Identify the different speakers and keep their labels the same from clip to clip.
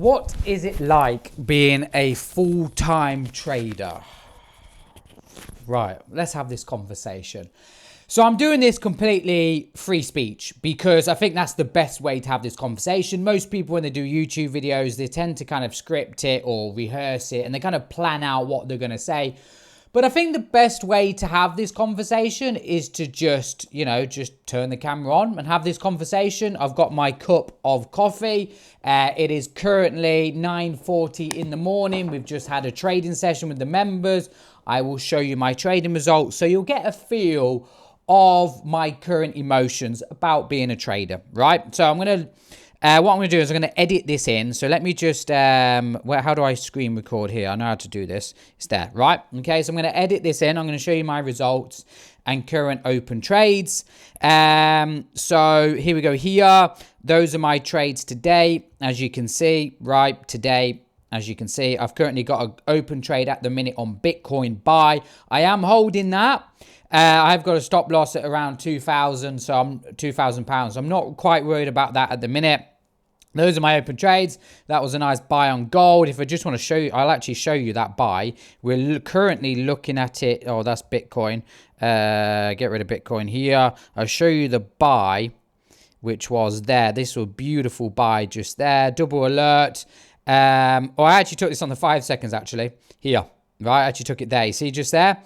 Speaker 1: What is it like being a full-time trader? Right, let's have this conversation. So I'm doing this completely free speech because I think that's the best way to have this conversation. Most people, when they do YouTube videos, they tend to kind of script it or rehearse it and they kind of plan out what they're going to say. But I think the best way to have this conversation is to just turn the camera on and have this conversation. I've got my cup of coffee. It is currently 9:40 in the morning. We've just had a trading session with the members. I will show you my trading results so you'll get a feel of my current emotions about being a trader, right? So what I'm going to do is I'm going to edit this in. So let me just, how do I screen record here? I know how to do this. It's there, right? Okay, so I'm going to edit this in. I'm going to show you my results and current open trades. So here we go here. Those are my trades today, as you can see, right? Today, as you can see, I've currently got an open trade at the minute on Bitcoin buy. I am holding that. I've got a stop loss at around 2,000, so I'm £2,000. I'm not quite worried about that at the minute. Those are my open trades. That was a nice buy on gold. If I just want to show you, I'll actually show you that buy. We're currently looking at it. Oh, that's Bitcoin. Get rid of Bitcoin here. I'll show you the buy, which was there. This was a beautiful buy just there. Double alert. I actually took this on the 5 seconds actually. Here, right? I actually took it there. You see just there?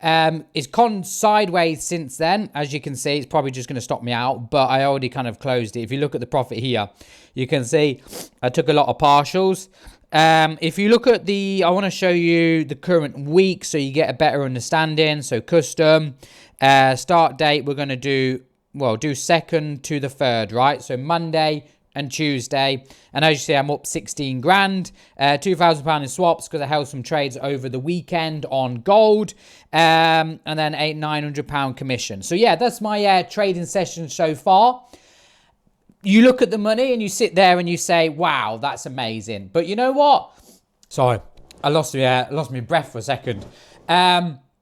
Speaker 1: It's gone sideways since then. As you can see, it's probably just going to stop me out, but I already kind of closed it. If you look at the profit here, you can see I took a lot of partials. If you look at I want to show you the current week so you get a better understanding. So custom, start date, we're going to do 2nd to the 3rd, right? So Monday and Tuesday, and as you see, I'm up 16 grand, £2,000 in swaps because I held some trades over the weekend on gold, and then £900 commission. So yeah, that's my trading session so far. You look at the money and you sit there and you say, wow, that's amazing. But you know what? Sorry, I lost my breath for a second.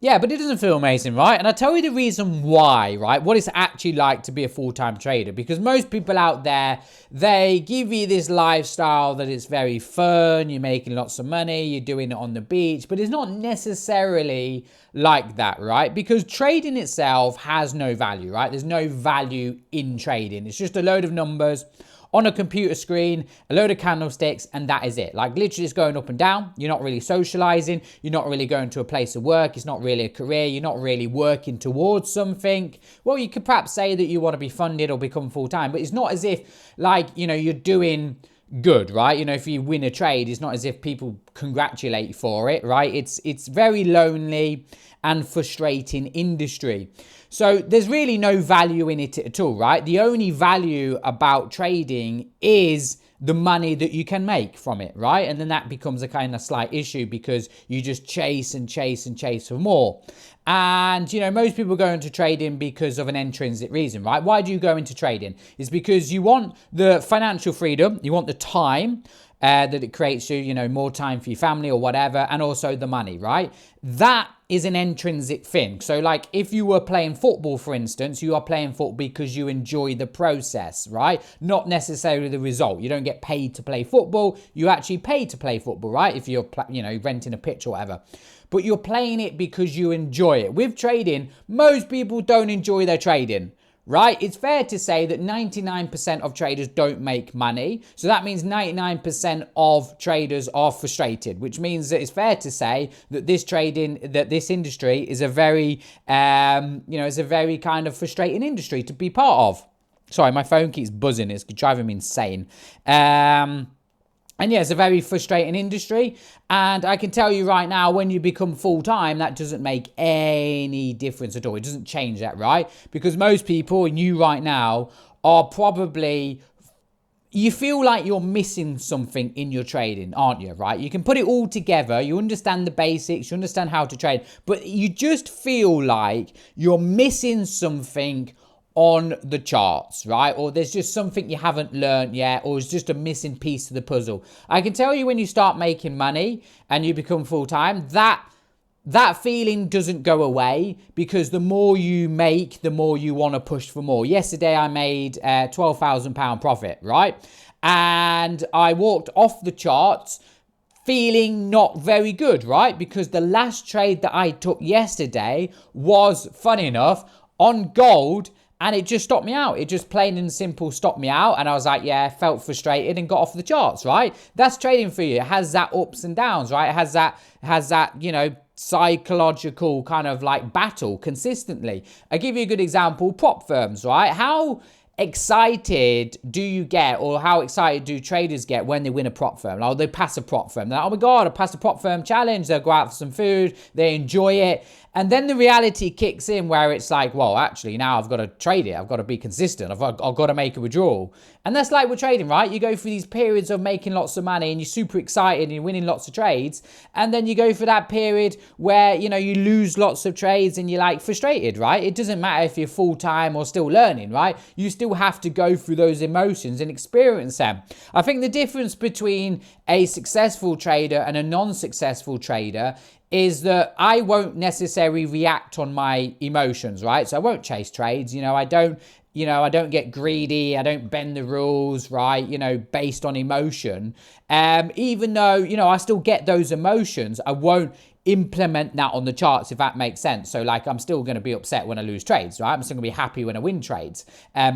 Speaker 1: Yeah, but it doesn't feel amazing, right? And I'll tell you the reason why, right? What it's actually like to be a full-time trader. Because most people out there, they give you this lifestyle that it's very fun, you're making lots of money, you're doing it on the beach, but it's not necessarily like that, right? Because trading itself has no value, right? There's no value in trading. It's just a load of numbers on a computer screen, a load of candlesticks, and that is it. Like literally it's going up and down. You're not really socializing. You're not really going to a place of work. It's not really a career. You're not really working towards something. Well, you could perhaps say that you want to be funded or become full-time, but it's not as if you're doing good, right? If you win a trade, it's not as if people congratulate you for it, right? It's very lonely and frustrating industry. So there's really no value in it at all, right? The only value about trading is the money that you can make from it, right? And then that becomes a kind of slight issue because you just chase and chase and chase for more. And, most people go into trading because of an intrinsic reason, right? Why do you go into trading? It's because you want the financial freedom, you want the time that it creates you, more time for your family or whatever, and also the money, right? That is an intrinsic thing. So like if you were playing football, for instance, you are playing football because you enjoy the process, right? Not necessarily the result. You don't get paid to play football. You actually pay to play football, right? If you're, renting a pitch or whatever. But you're playing it because you enjoy it. With trading, most people don't enjoy their trading, right? It's fair to say that 99% of traders don't make money. So that means 99% of traders are frustrated, which means that it's fair to say that this industry is a very, is a very kind of frustrating industry to be part of. Sorry, my phone keeps buzzing. It's driving me insane. And yeah, it's a very frustrating industry. And I can tell you right now, when you become full-time, that doesn't make any difference at all. It doesn't change that, right? Because most people, and you right now, are probably, you feel like you're missing something in your trading, aren't you, right? You can put it all together. You understand the basics. You understand how to trade. But you just feel like you're missing something on the charts, right? Or there's just something you haven't learned yet, or it's just a missing piece to the puzzle. I can tell you when you start making money and you become full-time, that feeling doesn't go away, because the more you make, the more you want to push for more. Yesterday I made £12,000 profit, right? and I walked off the charts feeling not very good, right? Because the last trade that I took yesterday was, funny enough, on gold, and it just stopped me out. It just plain and simple stopped me out, and I was like, yeah, felt frustrated and got off the charts, right? That's trading for you. It has that ups and downs, right? It has that, you know, psychological kind of like battle consistently. I give you a good example, prop firms, right? How excited do you get, or how excited do traders get when they win a prop firm? Like, they pass a prop firm. They're like, oh my God, I passed a prop firm challenge. They'll go out for some food. They enjoy it. And then the reality kicks in where it's like, well, actually, now I've got to trade it. I've got to be consistent. I've got to make a withdrawal. And that's like with trading, right? You go through these periods of making lots of money and you're super excited and you're winning lots of trades. And then you go through that period where, you know, you lose lots of trades and you're like frustrated, right? It doesn't matter if you're full-time or still learning, right? You still have to go through those emotions and experience them. I think the difference between a successful trader and a non-successful trader is that I won't necessarily react on my emotions, right? So I won't chase trades. I don't get greedy. I don't bend the rules, right? Based on emotion. Even though, I still get those emotions, I won't implement that on the charts, if that makes sense. So like, I'm still going to be upset when I lose trades, right? I'm still going to be happy when I win trades.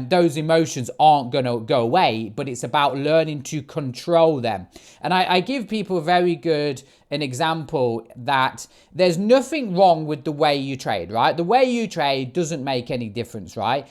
Speaker 1: Those emotions aren't going to go away, but it's about learning to control them. And I give people an example that there's nothing wrong with the way you trade, right? The way you trade doesn't make any difference, right?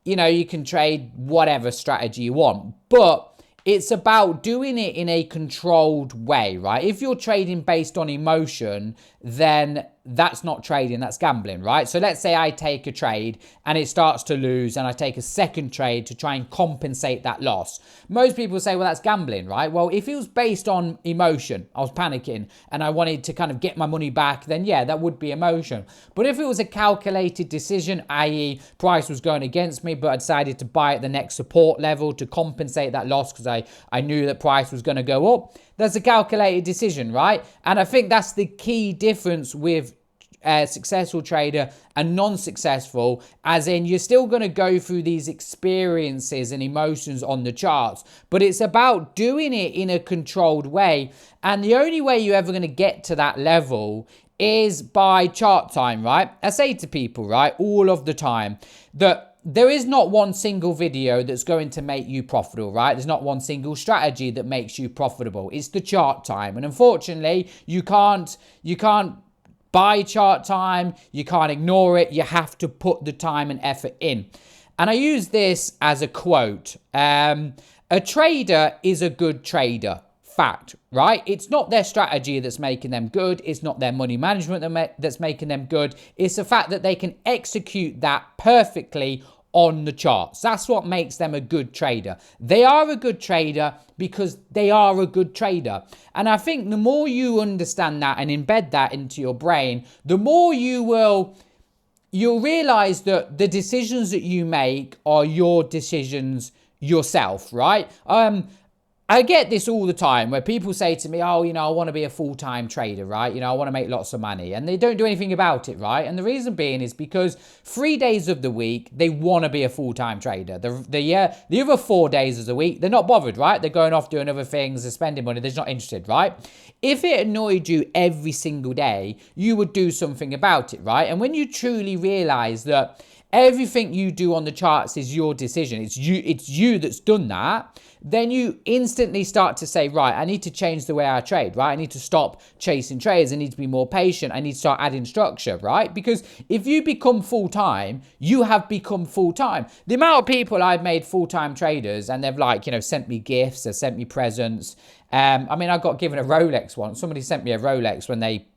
Speaker 1: You can trade whatever strategy you want, but it's about doing it in a controlled way, right? If you're trading based on emotion, then that's not trading, that's gambling, right? So let's say I take a trade and it starts to lose and I take a second trade to try and compensate that loss. Most people say, well, that's gambling, right? Well, if it was based on emotion, I was panicking and I wanted to kind of get my money back, then yeah, that would be emotion. But if it was a calculated decision, i.e. price was going against me, but I decided to buy at the next support level to compensate that loss because I knew that price was going to go up, that's a calculated decision, right? And I think that's the key difference with a successful trader and non-successful, as in you're still going to go through these experiences and emotions on the charts, but it's about doing it in a controlled way. And the only way you're ever going to get to that level is by chart time, right? I say to people, right, all of the time that there is not one single video that's going to make you profitable, right? There's not one single strategy that makes you profitable. It's the chart time. And unfortunately, you can't buy chart time. You can't ignore it. You have to put the time and effort in. And I use this as a quote. A trader is a good trader. Fact, right? It's not their strategy that's making them good. It's not their money management that's making them good. It's the fact that they can execute that perfectly on the charts. That's what makes them a good trader. They are a good trader because they are a good trader. And I think the more you understand that and embed that into your brain, the more you'll realize that the decisions that you make are your decisions yourself, right? I get this all the time where people say to me, oh, I want to be a full-time trader, right? I want to make lots of money, and they don't do anything about it, right? And the reason being is because 3 days of the week, they want to be a full-time trader. The other 4 days of the week, they're not bothered, right? They're going off doing other things, they're spending money, they're just not interested, right? If it annoyed you every single day, you would do something about it, right? And when you truly realize that everything you do on the charts is your decision, it's you that's done that, then you instantly start to say, right, I need to change the way I trade, right? I need to stop chasing trades. I need to be more patient. I need to start adding structure, right? Because if you become full-time, you have become full-time. The amount of people I've made full-time traders and they've sent me gifts, they've sent me presents. I got given a Rolex once. Somebody sent me a Rolex when they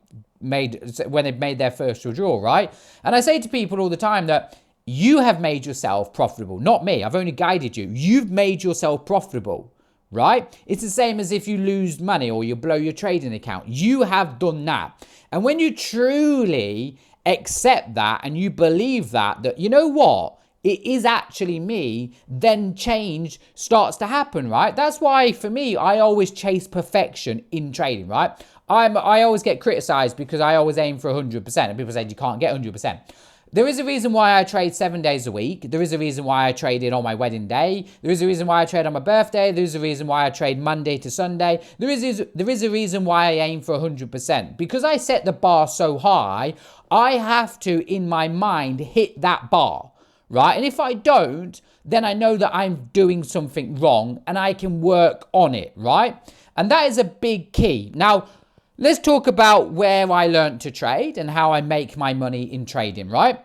Speaker 1: made their first withdrawal, right? And I say to people all the time that you have made yourself profitable, not me. I've only guided you. You've made yourself profitable, right? It's the same as if you lose money or you blow your trading account. You have done that. And when you truly accept that and you believe that you know what? It is actually me, then change starts to happen, right? That's why for me, I always chase perfection in trading, right? I always get criticized because I always aim for 100%. And people say you can't get 100%. There is a reason why I trade 7 days a week. There is a reason why I traded on my wedding day. There is a reason why I trade on my birthday. There is a reason why I trade Monday to Sunday. There is a reason why I aim for 100%. Because I set the bar so high, I have to, in my mind, hit that bar, right? And if I don't, then I know that I'm doing something wrong and I can work on it, right? And that is a big key. Now, let's talk about where I learned to trade and how I make my money in trading, right?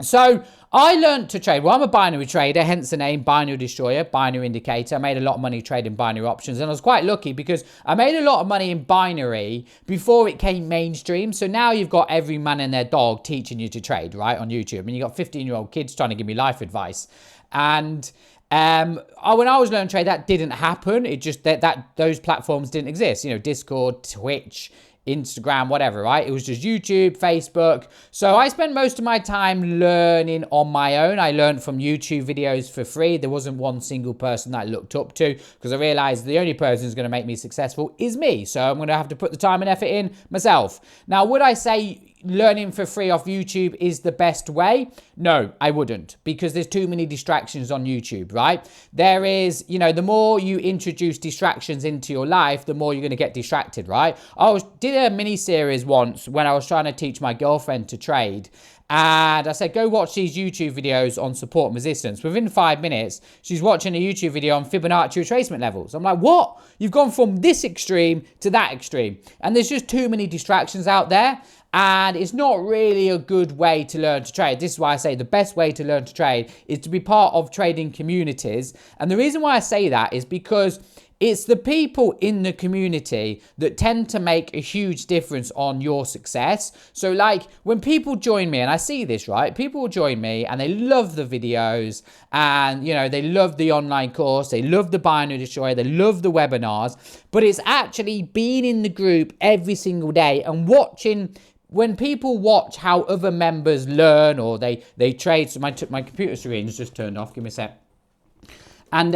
Speaker 1: So I learned to trade. Well, I'm a binary trader, hence the name Binary Destroyer, Binary Indicator. I made a lot of money trading binary options, and I was quite lucky because I made a lot of money in binary before it came mainstream. So now you've got every man and their dog teaching you to trade, right, on YouTube. And you've got 15-year-old kids trying to give me life advice. And when I was learning to trade, that didn't happen. It just that those platforms didn't exist. You know, Discord, Twitch, Instagram, whatever, right? It was just YouTube, Facebook. So I spent most of my time learning on my own. I learned from YouTube videos for free. There wasn't one single person that I looked up to because I realized the only person who's going to make me successful is me. So I'm going to have to put the time and effort in myself. Now, would I say learning for free off YouTube is the best way? No, I wouldn't, because there's too many distractions on YouTube, right? There is, you know, the more you introduce distractions into your life, the more you're going to get distracted, right? I did a mini series once when I was trying to teach my girlfriend to trade. And I said, go watch these YouTube videos on support and resistance. Within 5 minutes, she's watching a YouTube video on Fibonacci retracement levels. I'm like, what? You've gone from this extreme to that extreme. And there's just too many distractions out there. And it's not really a good way to learn to trade. This is why I say the best way to learn to trade is to be part of trading communities. And the reason why I say that is because it's the people in the community that tend to make a huge difference on your success. So like when people join me, and I see this, right? People will join me and they love the videos and, you know, they love the online course. They love the Binary Destroyer. They love the webinars. But it's actually being in the group every single day and watching. When people watch how other members learn or they trade. So my computer screen is just turned off. Give me a sec. And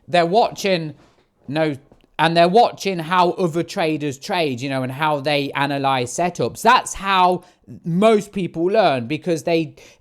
Speaker 1: they're watching. And they're watching how other traders trade, you know, and how they analyze setups. That's how most people learn, because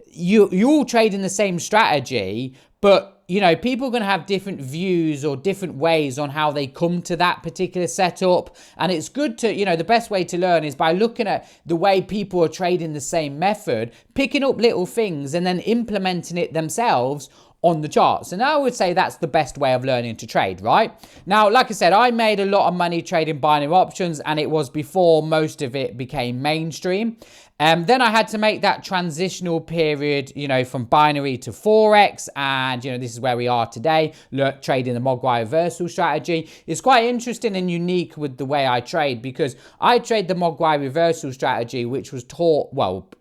Speaker 1: you all trade in the same strategy, but you know, people are going to have different views or different ways on how they come to that particular setup. And it's good to, you know, the best way to learn is by looking at the way people are trading the same method, picking up little things and then implementing it themselves on the charts. And I would say that's the best way of learning to trade, right? Now, like I said, I made a lot of money trading binary options, and it was before most of it became mainstream. Then I had to make that transitional period, you know, from binary to Forex. And, you know, this is where we are today, trading the Mogwai reversal strategy. It's quite interesting and unique with the way I trade, because I trade the Mogwai reversal strategy, which was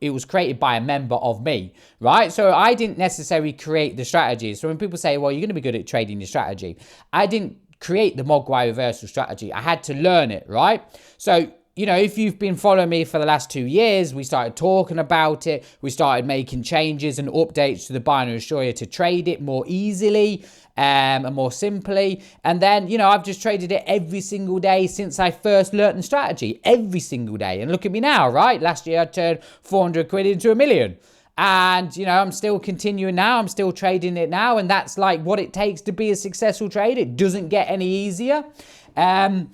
Speaker 1: it was created by a member of me, right? So I didn't necessarily create the strategy. So when people say, well, you're going to be good at trading your strategy, I didn't create the Mogwai reversal strategy. I had to learn it, right? So, you know, if you've been following me for the last 2 years, we started talking about it. We started making changes and updates to the Binary Destroyer to trade it more easily and more simply. And then, you know, I've just traded it every single day since I first learned the strategy, every single day. And look at me now, right? Last year I turned 400 quid into $1 million. And, you know, I'm still continuing now. I'm still trading it now. And that's like what it takes to be a successful trader. It doesn't get any easier. And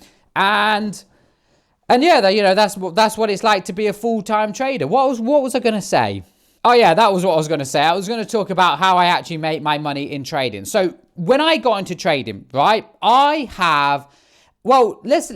Speaker 1: yeah, you know, that's what it's like to be a full-time trader. What was I going to say? Oh yeah, that was what I was going to say. I was going to talk about how I actually make my money in trading. So when I got into trading, right, let's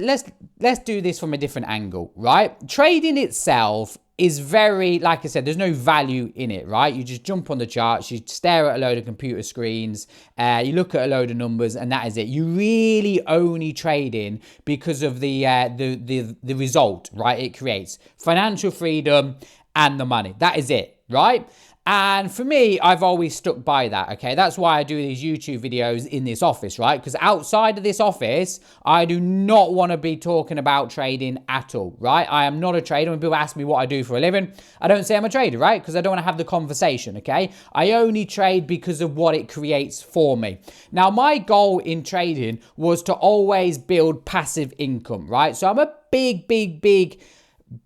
Speaker 1: do this from a different angle, right? Trading itself is very, like I said, there's no value in it, right? You just jump on the charts, you stare at a load of computer screens, you look at a load of numbers, and that is it. You really only trading because of the result, right? It creates financial freedom and the money. That is it, right? And for me, I've always stuck by that, okay? That's why I do these YouTube videos in this office, right? Because outside of this office, I do not want to be talking about trading at all, right? I am not a trader. When people ask me what I do for a living, I don't say I'm a trader, right? Because I don't want to have the conversation, okay? I only trade because of what it creates for me. Now, my goal in trading was to always build passive income, right? So I'm a big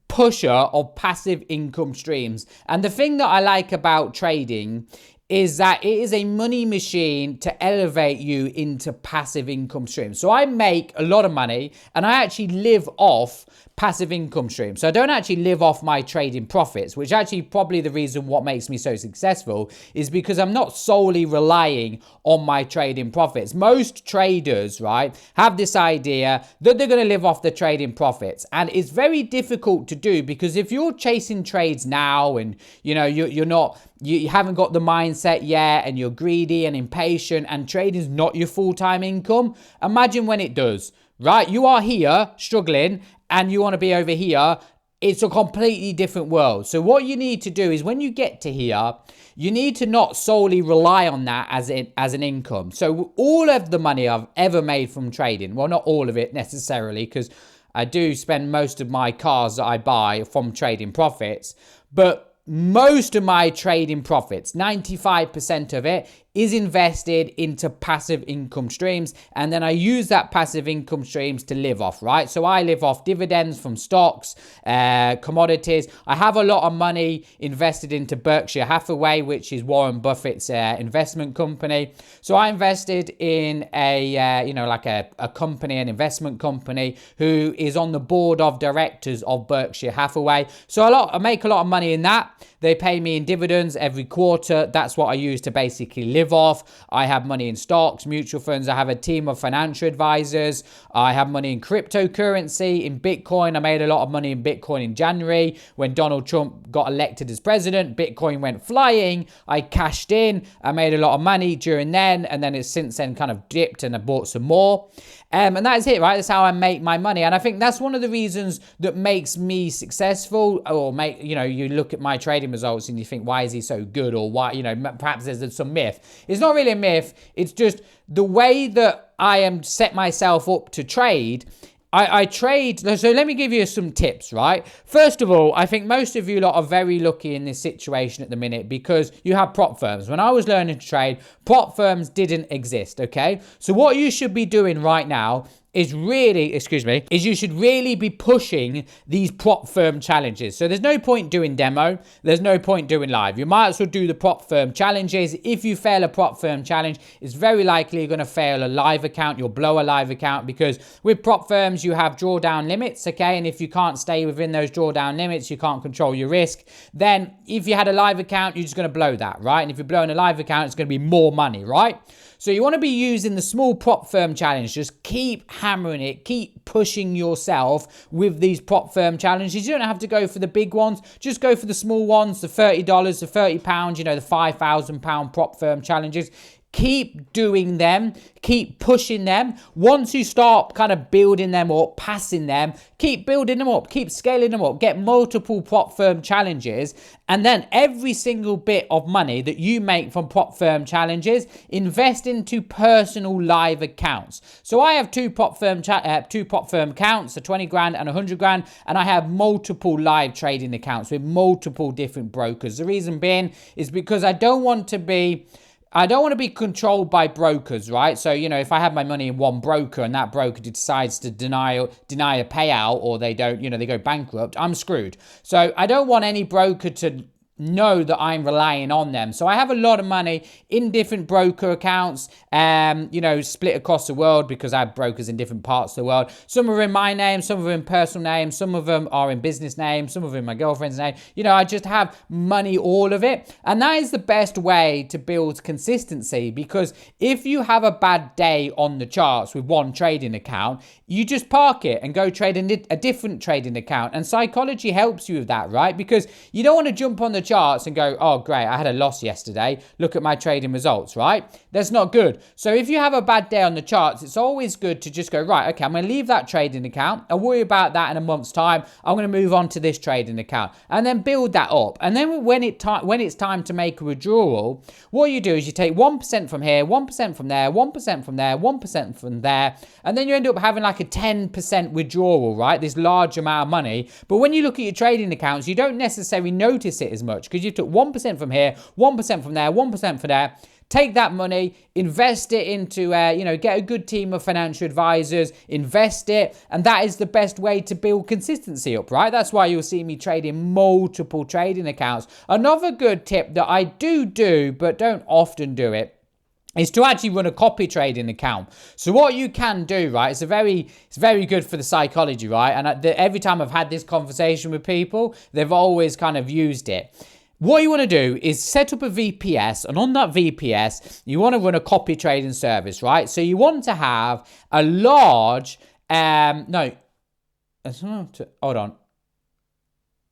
Speaker 1: pusher of passive income streams. And the thing that I like about trading is that it is a money machine to elevate you into passive income streams. So I make a lot of money and I actually live off passive income streams. So I don't actually live off my trading profits, which actually probably the reason what makes me so successful is because I'm not solely relying on my trading profits. Most traders, right, have this idea that they're going to live off the trading profits. And it's very difficult to do because if you're chasing trades now and, you know, you haven't got the mindset yet and you're greedy and impatient and trading is not your full-time income, imagine when it does, right? You are here struggling and you want to be over here. It's a completely different world. So what you need to do is when you get to here, you need to not solely rely on that as an income. So all of the money I've ever made from trading, well, not all of it necessarily, because I do spend most of my cars that I buy from trading profits, but most of my trading profits, 95% of it, is invested into passive income streams. And then I use that passive income streams to live off, right? So I live off dividends from stocks, commodities. I have a lot of money invested into Berkshire Hathaway, which is Warren Buffett's investment company. So I invested in a company, an investment company who is on the board of directors of Berkshire Hathaway. So I make a lot of money in that. They pay me in dividends every quarter. That's what I use to basically live off. I have money in stocks, mutual funds. I have a team of financial advisors. I have money in cryptocurrency, in Bitcoin. I made a lot of money in Bitcoin in January. When Donald Trump got elected as president, Bitcoin went flying. I cashed in. I made a lot of money during then. And then it's since then kind of dipped and I bought some more. And that is it, right? That's how I make my money. And I think that's one of the reasons that makes me successful, or you look at my trading results and you think, why is he so good? Or why, perhaps there's some myth. It's not really a myth. It's just the way that I am set myself up to trade. I trade. So let me give you some tips, right? First of all, I think most of you lot are very lucky in this situation at the minute because you have prop firms. When I was learning to trade, prop firms didn't exist, okay? So what you should be doing right now is you should really be pushing these prop firm challenges. So there's no point doing demo. There's no point doing live. You might as well do the prop firm challenges. If you fail a prop firm challenge, it's very likely you're going to fail a live account. You'll blow a live account because with prop firms, you have drawdown limits, okay? And if you can't stay within those drawdown limits, you can't control your risk. Then if you had a live account, you're just going to blow that, right? And if you're blowing a live account, it's going to be more money, right? So you want to be using the small prop firm challenge. Just keep hammering it. Keep pushing yourself with these prop firm challenges. You don't have to go for the big ones. Just go for the small ones, the $30, the £30, the £5,000 prop firm challenges. Keep doing them. Keep pushing them. Once you start kind of building them up, passing them, keep building them up, keep scaling them up, get multiple prop firm challenges. And then every single bit of money that you make from prop firm challenges, invest into personal live accounts. So I have two prop firm accounts, a 20 grand and 100 grand. And I have multiple live trading accounts with multiple different brokers. The reason being is because I don't want to be controlled by brokers, right? So, if I have my money in one broker and that broker decides to deny a payout or they don't, they go bankrupt, I'm screwed. So I don't want any broker to know that I'm relying on them. So I have a lot of money in different broker accounts, split across the world because I have brokers in different parts of the world. Some are in my name, some are in personal name, some of them are in business name, some of them in my girlfriend's name. I just have money, all of it. And that is the best way to build consistency, because if you have a bad day on the charts with one trading account, you just park it and go trade a different trading account. And psychology helps you with that, right? Because you don't want to jump on the charts and go, oh great, I had a loss yesterday, look at my trading results, right? That's not good. So if you have a bad day on the charts, it's always good to just go, right, okay, I'm going to leave that trading account. I'll worry about that in a month's time. I'm going to move on to this trading account and then build that up. And then when it's time to make a withdrawal, what you do is you take 1% from here, 1% from there, 1% from there, 1% from there, and then you end up having like a 10% withdrawal, right? This large amount of money. But when you look at your trading accounts, you don't necessarily notice it as much, because you took 1% from here, 1% from there, 1% from there. Take that money, invest it into, get a good team of financial advisors, invest it, and that is the best way to build consistency up, right? That's why you'll see me trading multiple trading accounts. Another good tip that I do, but don't often do it, is to actually run a copy trading account. So what you can do, right, it's very good for the psychology, right? And every time I've had this conversation with people, they've always kind of used it. What you want to do is set up a VPS, and on that VPS, you want to run a copy trading service, right? So you want to have a large, hold on.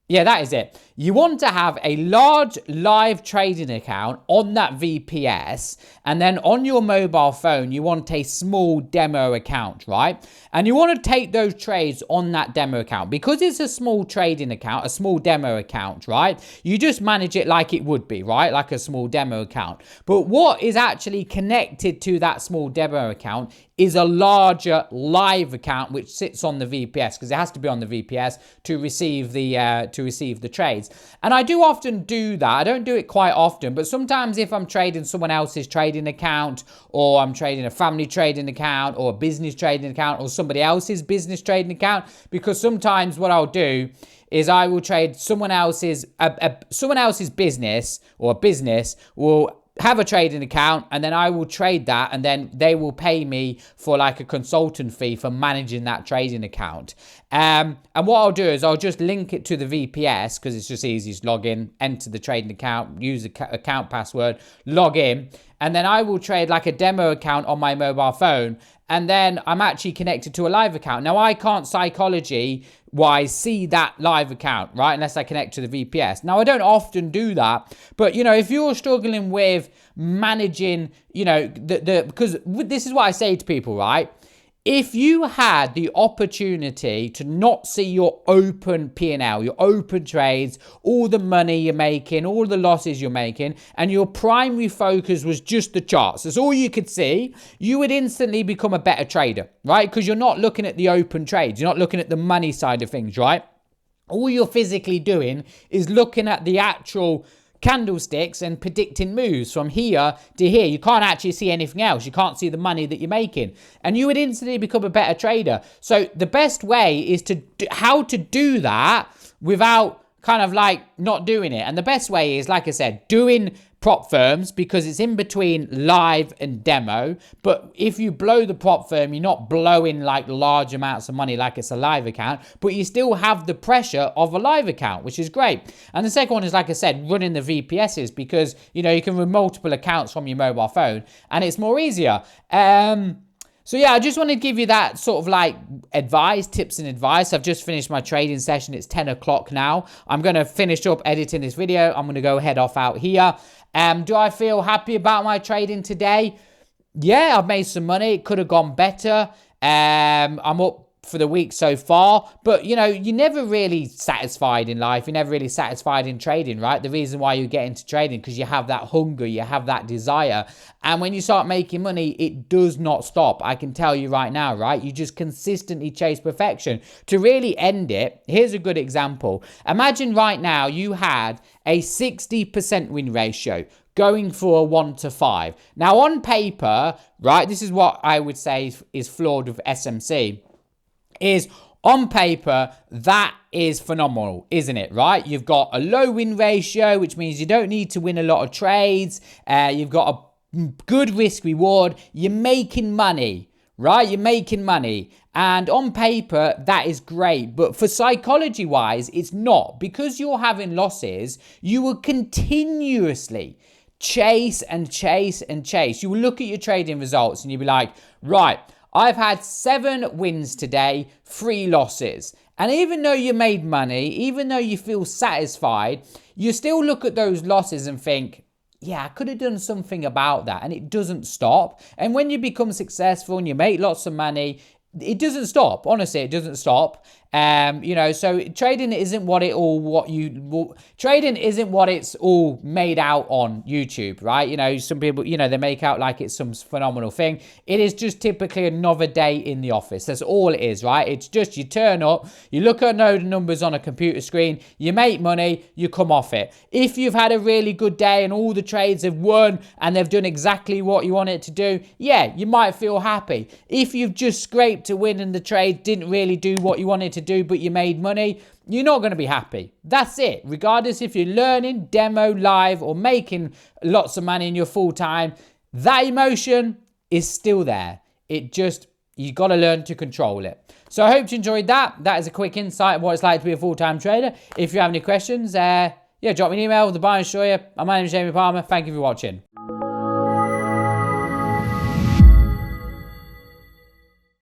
Speaker 1: Yeah, that is it. You want to have a large live trading account on that VPS, and then on your mobile phone, you want a small demo account, right? And you want to take those trades on that demo account. Because it's a small trading account, a small demo account, right? You just manage it like it would be, right? Like a small demo account. But what is actually connected to that small demo account is a larger live account which sits on the VPS, because it has to be on the VPS to receive the trades. And I do often do that. I don't do it quite often, but sometimes if I'm trading someone else's trading account, or I'm trading a family trading account, or a business trading account, or somebody else's business trading account, because sometimes what I'll do is I will trade someone else's business, or a business will have a trading account, and then I will trade that, and then they will pay me for like a consultant fee for managing that trading account. And what I'll do is I'll just link it to the VPS, because it's just easy. Just log in, enter the trading account, use the account password, log in, and then I will trade like a demo account on my mobile phone, and then I'm actually connected to a live account. Now, I can't psychology-wise see that live account, right, unless I connect to the VPS. Now, I don't often do that, but, if you're struggling with managing, because this is what I say to people, right? If you had the opportunity to not see your open P&L, your open trades, all the money you're making, all the losses you're making, and your primary focus was just the charts, that's all you could see, you would instantly become a better trader, right? Because you're not looking at the open trades. You're not looking at the money side of things, right? All you're physically doing is looking at the actual candlesticks and predicting moves from here to here. You can't actually see anything else. You can't see the money that you're making, and you would instantly become a better trader. So the best way is how to do that without kind of like not doing it. And the best way is, like I said, doing prop firms, because it's in between live and demo. But if you blow the prop firm, you're not blowing like large amounts of money like it's a live account, but you still have the pressure of a live account, which is great. And the second one is, like I said, running the VPSs, because you can run multiple accounts from your mobile phone, and it's more easier. So yeah, I just want to give you that sort of like tips and advice. I've just finished my trading session. It's 10 o'clock now. I'm going to finish up editing this video. I'm going to go head off out here. Do I feel happy about my trading today? Yeah, I've made some money. It could have gone better. I'm up for the week so far, but you're never really satisfied in life. You're never really satisfied in trading, right? The reason why you get into trading, because you have that hunger, you have that desire, and when you start making money, it does not stop. I can tell you right now, right? You just consistently chase perfection. To really end it, here's a good example. Imagine right now you had a 60% win ratio going for a 1 to 5. Now on paper, right, this is what I would say is flawed with SMC. Is on paper, that is phenomenal, isn't it, right? You've got a low win ratio, which means you don't need to win a lot of trades. You've got a good risk reward. You're making money, right? You're making money. And on paper, that is great. But for psychology wise, it's not. Because you're having losses, you will continuously chase and chase and chase. You will look at your trading results and you'll be like, right, I've had 7 wins today, 3 losses. And even though you made money, even though you feel satisfied, you still look at those losses and think, yeah, I could have done something about that. And it doesn't stop. And when you become successful and you make lots of money, it doesn't stop. Honestly, it doesn't stop. You know, so trading isn't trading isn't what it's all made out on YouTube, right? You know, some people, you know, they make out like it's some phenomenal thing. It is just typically another day in the office. That's all it is, right? It's just you turn up, you look at no numbers on a computer screen, you make money, you come off it. If you've had a really good day and all the trades have won and they've done exactly what you want it to do, yeah, you might feel happy. If you've just scraped to win and the trade didn't really do what you wanted to do, but you made money, you're not going to be happy. That's it. Regardless if you're learning, demo, live, or making lots of money in your full time, that emotion is still there. It just, you got to learn to control it. So I hope you enjoyed that. That is a quick insight of what it's like to be a full-time trader. If you have any questions, drop me an email with the Binary Destroyer. My name is Jamie Palmer. Thank you for watching.